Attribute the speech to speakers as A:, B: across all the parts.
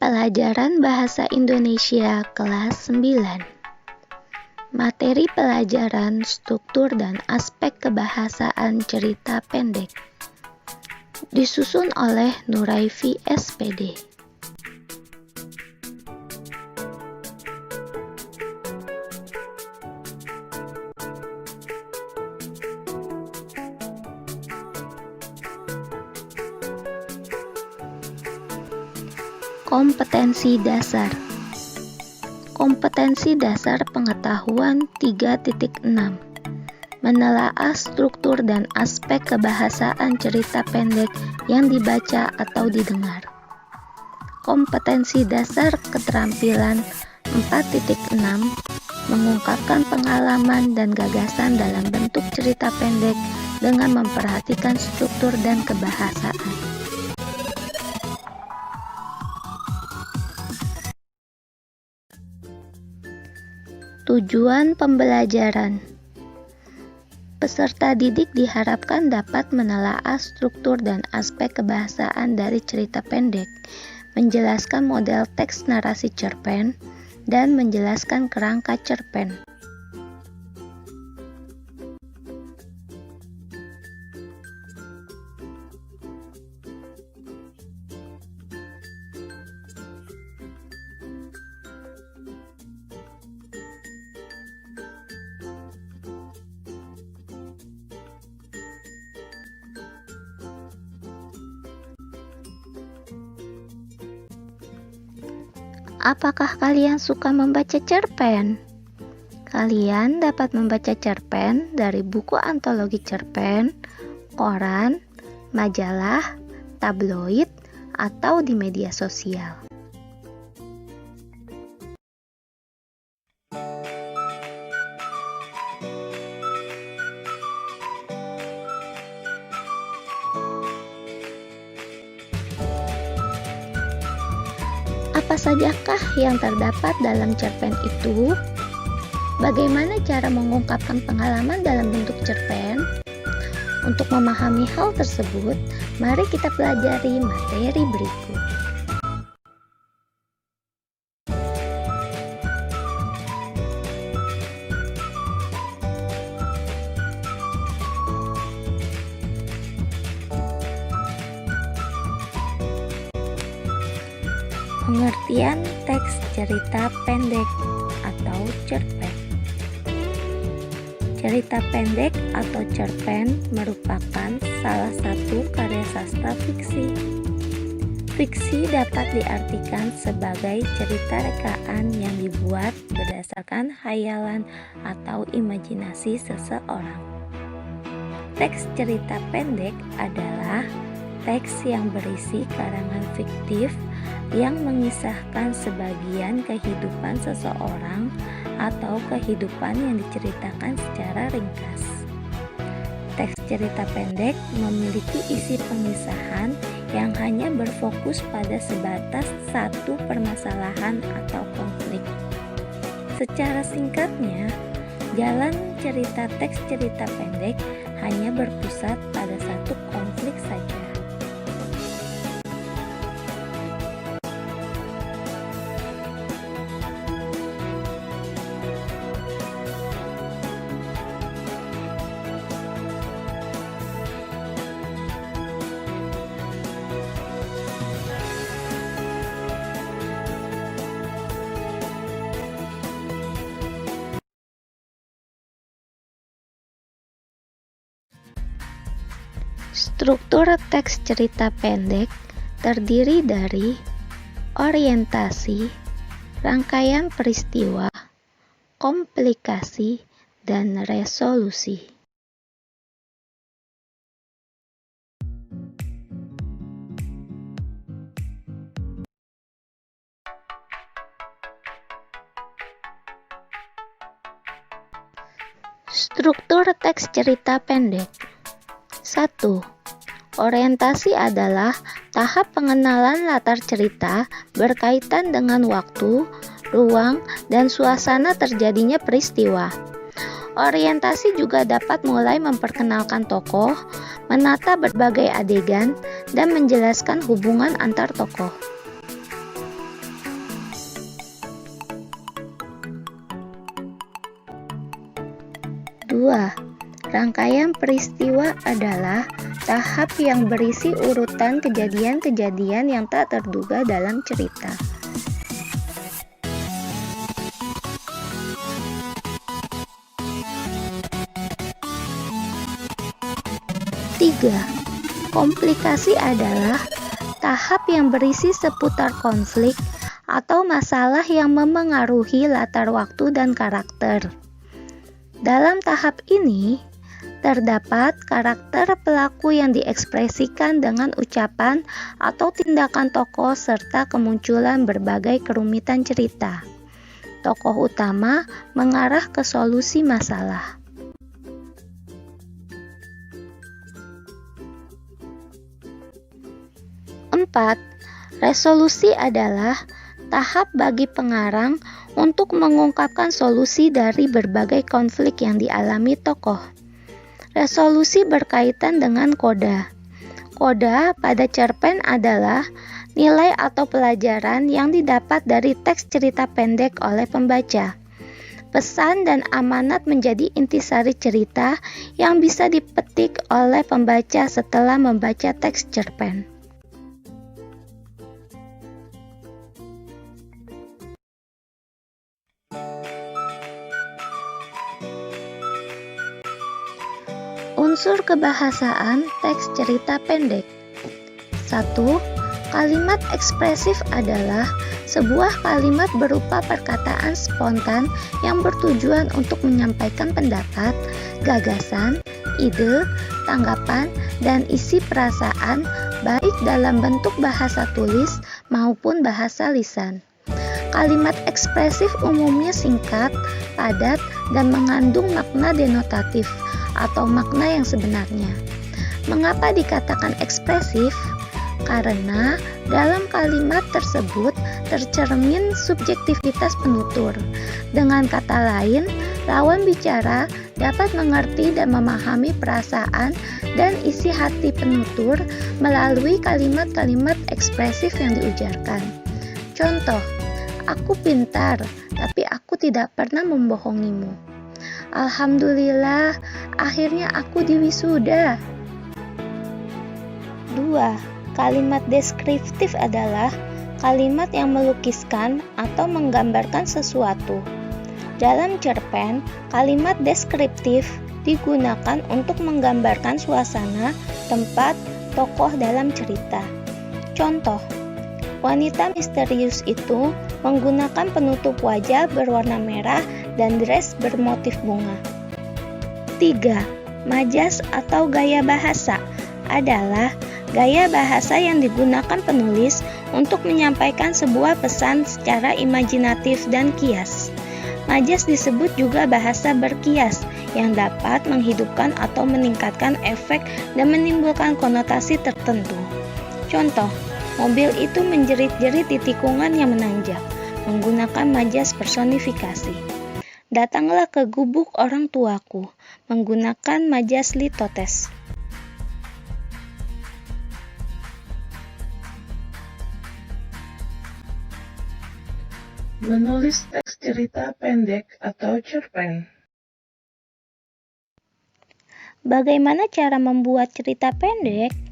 A: Pelajaran Bahasa Indonesia kelas 9. Materi pelajaran struktur dan aspek kebahasaan cerita pendek. Disusun oleh Nuraifi SPD. Kompetensi dasar. Kompetensi dasar pengetahuan 3.6. Menelaah struktur dan aspek kebahasaan cerita pendek yang dibaca atau didengar. Kompetensi dasar keterampilan 4.6. Mengungkapkan pengalaman dan gagasan dalam bentuk cerita pendek dengan memperhatikan struktur dan kebahasaan. Tujuan pembelajaran. Peserta didik diharapkan dapat menelaah struktur dan aspek kebahasaan dari cerita pendek, menjelaskan model teks narasi cerpen, dan menjelaskan kerangka cerpen. Apakah kalian suka membaca cerpen? Kalian dapat membaca cerpen dari buku antologi cerpen, koran, majalah, tabloid, atau di media sosial. Apa sajakah yang terdapat dalam cerpen itu? Bagaimana cara mengungkapkan pengalaman dalam bentuk cerpen? Untuk memahami hal tersebut, mari kita pelajari materi berikut. Pengertian teks cerita pendek atau cerpen. Cerita pendek atau cerpen merupakan salah satu karya sastra fiksi. Fiksi dapat diartikan sebagai cerita rekaan yang dibuat berdasarkan khayalan atau imajinasi seseorang. Teks cerita pendek adalah teks yang berisi karangan fiktif yang mengisahkan sebagian kehidupan seseorang atau kehidupan yang diceritakan secara ringkas. Teks cerita pendek memiliki isi pengisahan yang hanya berfokus pada sebatas satu permasalahan atau konflik. Secara singkatnya, jalan cerita teks cerita pendek hanya berpusat pada satu konflik saja. Struktur teks cerita pendek terdiri dari orientasi, rangkaian peristiwa, komplikasi, dan resolusi. Struktur teks cerita pendek. 1. Orientasi adalah tahap pengenalan latar cerita berkaitan dengan waktu, ruang, dan suasana terjadinya peristiwa. Orientasi juga dapat mulai memperkenalkan tokoh, menata berbagai adegan, dan menjelaskan hubungan antar tokoh. 2. Rangkaian peristiwa adalah tahap yang berisi urutan kejadian-kejadian yang tak terduga dalam cerita. 3. Komplikasi adalah tahap yang berisi seputar konflik atau masalah yang memengaruhi latar waktu dan karakter. Dalam tahap ini, terdapat karakter pelaku yang diekspresikan dengan ucapan atau tindakan tokoh serta kemunculan berbagai kerumitan cerita. Tokoh utama mengarah ke solusi masalah. 4. Resolusi adalah tahap bagi pengarang untuk mengungkapkan solusi dari berbagai konflik yang dialami tokoh. Resolusi berkaitan dengan koda. Koda pada cerpen adalah nilai atau pelajaran yang didapat dari teks cerita pendek oleh pembaca. Pesan dan amanat menjadi intisari cerita yang bisa dipetik oleh pembaca setelah membaca teks cerpen. Unsur kebahasaan teks cerita pendek. 1. Kalimat ekspresif adalah sebuah kalimat berupa perkataan spontan yang bertujuan untuk menyampaikan pendapat, gagasan, ide, tanggapan, dan isi perasaan baik dalam bentuk bahasa tulis maupun bahasa lisan. Kalimat ekspresif umumnya singkat, padat, dan mengandung makna denotatif atau makna yang sebenarnya. Mengapa dikatakan ekspresif? Karena dalam kalimat tersebut tercermin subjektivitas penutur. Dengan kata lain, lawan bicara dapat mengerti dan memahami perasaan dan isi hati penutur melalui kalimat-kalimat ekspresif yang diujarkan. Contoh, aku pintar, tapi aku tidak pernah membohongimu. Alhamdulillah, akhirnya aku diwisuda. 2. Kalimat deskriptif adalah kalimat yang melukiskan atau menggambarkan sesuatu. Dalam cerpen, kalimat deskriptif digunakan untuk menggambarkan suasana, tempat, tokoh dalam cerita. Contoh, wanita misterius itu menggunakan penutup wajah berwarna merah dan dress bermotif bunga. 3. Majas atau gaya bahasa adalah gaya bahasa yang digunakan penulis untuk menyampaikan sebuah pesan secara imajinatif dan kias. Majas disebut juga bahasa berkias yang dapat menghidupkan atau meningkatkan efek dan menimbulkan konotasi tertentu. Contoh, mobil itu menjerit-jerit di tikungan yang menanjak, menggunakan majas personifikasi. Datanglah ke gubuk orang tuaku, menggunakan majas litotes.
B: Menulis teks cerita pendek atau cerpen.
A: Bagaimana cara membuat cerita pendek?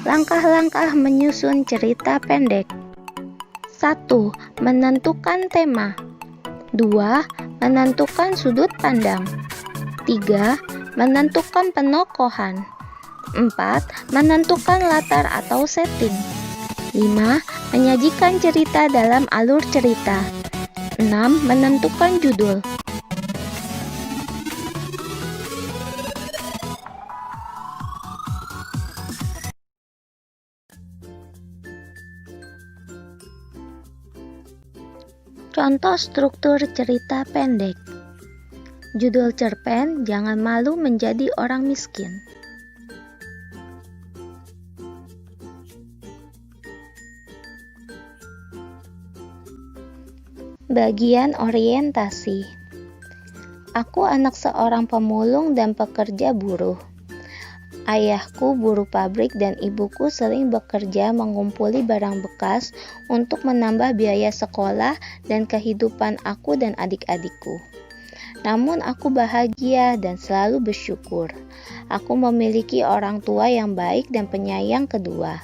A: Langkah-langkah menyusun cerita pendek. 1. Menentukan tema. 2. Menentukan sudut pandang. 3. Menentukan penokohan. 4. Menentukan latar atau setting. 5. Menyajikan cerita dalam alur cerita. 6. Menentukan judul. Contoh struktur cerita pendek. Judul cerpen, Jangan Malu Menjadi Orang Miskin. Bagian orientasi. Aku anak seorang pemulung dan pekerja buruh. Ayahku buruh pabrik dan ibuku sering bekerja mengumpuli barang bekas untuk menambah biaya sekolah dan kehidupan aku dan adik-adikku. Namun aku bahagia dan selalu bersyukur. Aku memiliki orang tua yang baik dan penyayang kedua.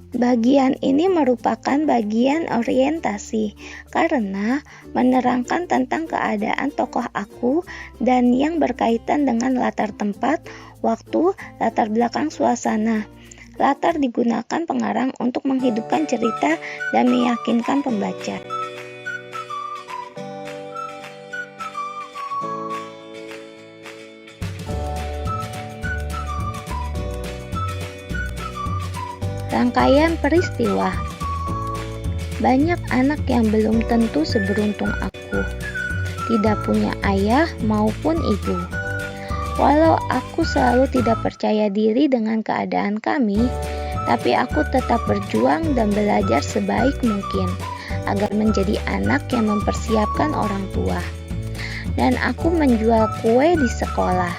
A: Bagian ini merupakan bagian orientasi karena menerangkan tentang keadaan tokoh aku dan yang berkaitan dengan latar tempat, waktu, latar belakang suasana. Latar digunakan pengarang untuk menghidupkan cerita dan meyakinkan pembaca. Rangkaian peristiwa. Banyak anak yang belum tentu seberuntung aku, tidak punya ayah maupun ibu. Walau aku selalu tidak percaya diri dengan keadaan kami, tapi aku tetap berjuang dan belajar sebaik mungkin agar menjadi anak yang mempersiapkan orang tua. Dan aku menjual kue di sekolah.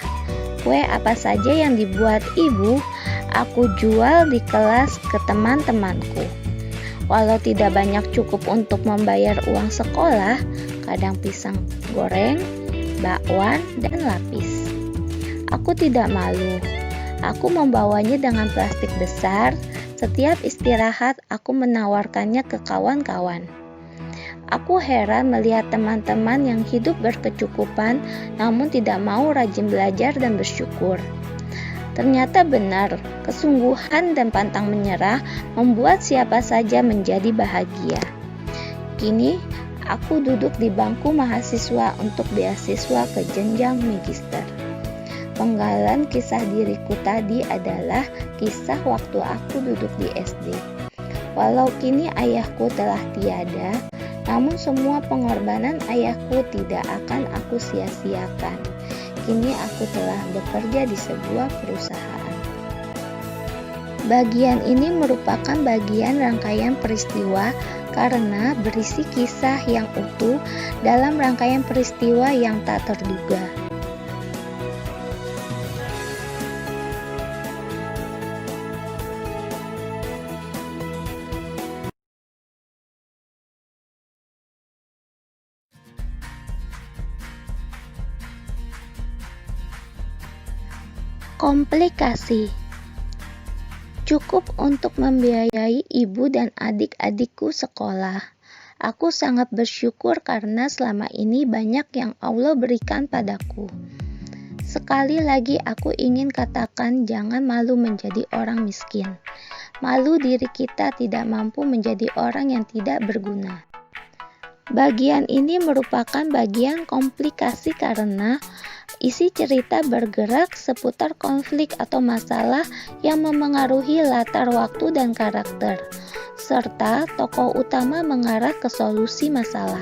A: Kue apa saja yang dibuat ibu, aku jual di kelas ke teman-temanku. Walau tidak banyak cukup untuk membayar uang sekolah, kadang pisang goreng, bakwan, dan lapis. Aku tidak malu. Aku membawanya dengan plastik besar. Setiap istirahat, aku menawarkannya ke kawan-kawan. Aku heran melihat teman-teman yang hidup berkecukupan, namun tidak mau rajin belajar dan bersyukur. Ternyata benar, kesungguhan dan pantang menyerah membuat siapa saja menjadi bahagia. Kini, aku duduk di bangku mahasiswa untuk beasiswa ke jenjang magister. Penggalan kisah diriku tadi adalah kisah waktu aku duduk di SD. Walau kini ayahku telah tiada, namun semua pengorbanan ayahku tidak akan aku sia-siakan. Kini aku telah bekerja di sebuah perusahaan. Bagian ini merupakan bagian rangkaian peristiwa karena berisi kisah yang utuh dalam rangkaian peristiwa yang tak terduga. Komplikasi. Cukup untuk membiayai ibu dan adik-adikku sekolah. Aku sangat bersyukur karena selama ini banyak yang Allah berikan padaku. Sekali lagi aku ingin katakan jangan malu menjadi orang miskin. Malu diri kita tidak mampu menjadi orang yang tidak berguna. Bagian ini merupakan bagian komplikasi karena isi cerita bergerak seputar konflik atau masalah yang memengaruhi latar waktu dan karakter, serta tokoh utama mengarah ke solusi masalah.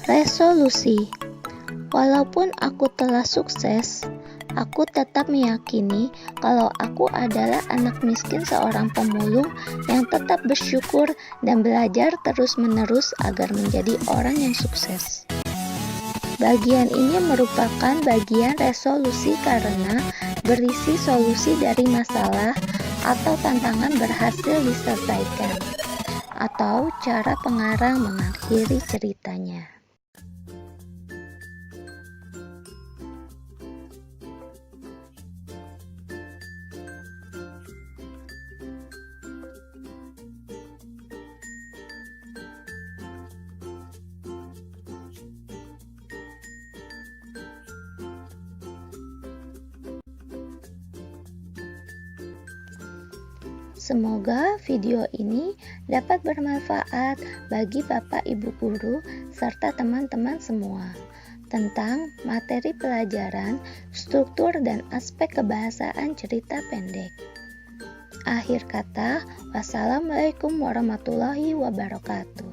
A: Resolusi. Walaupun aku telah sukses, aku tetap meyakini kalau aku adalah anak miskin seorang pemulung yang tetap bersyukur dan belajar terus-menerus agar menjadi orang yang sukses. Bagian ini merupakan bagian resolusi karena berisi solusi dari masalah atau tantangan berhasil diselesaikan, atau cara pengarang mengakhiri ceritanya. Semoga video ini dapat bermanfaat bagi Bapak Ibu guru serta teman-teman semua. tentang materi pelajaran, struktur dan aspek kebahasaan cerita pendek. Akhir kata, wassalamualaikum warahmatullahi wabarakatuh.